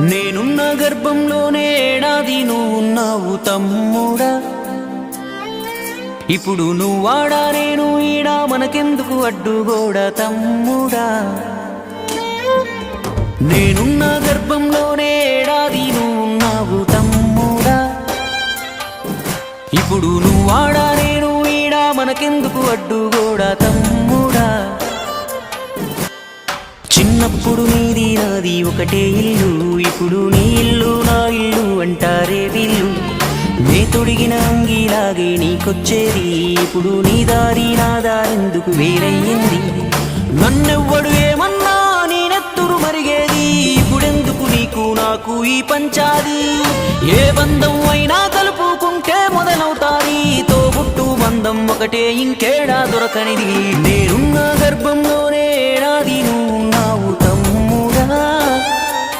నేనున్న గర్భంలోనే ఏడాది నువ్వున్నావు తమ్ముడా. ఇప్పుడు నువ్వాడా నేను ఈడా, మనకెందుకు అడ్డుగోడా తమ్ముడా. నేనున్న గర్భంలోనే ఏడాది నువ్వున్నావు తమ్ముడా. ఇప్పుడు నువ్వాడా నేను ఈడా, మనకెందుకు అడ్డుగోడా తమ్ముడా. చిన్నప్పుడు నీది నాది ఒకటే ఇల్లు, ఇప్పుడు నీ ఇల్లు నా ఇల్లు అంటారే వీళ్ళు. నే తొడిగిన అంగీలాగే నీకొచ్చేది, ఇప్పుడు నీ దారి నా దారెందుకు వేరయ్యింది. నన్నెవ్వడు ఏమన్నా నీ నెత్తురు మరిగేది, ఇప్పుడెందుకు నీకు నాకు ఈ పంచాది. ఏ బంధం అయినా కలుపుకుంటే మొదలవుతాది, తోబుట్టు బంధం ఒకటే ఇంకేడా దొరకనిది. నేనున్న గర్భంలోనే ఏడాది నువ్వు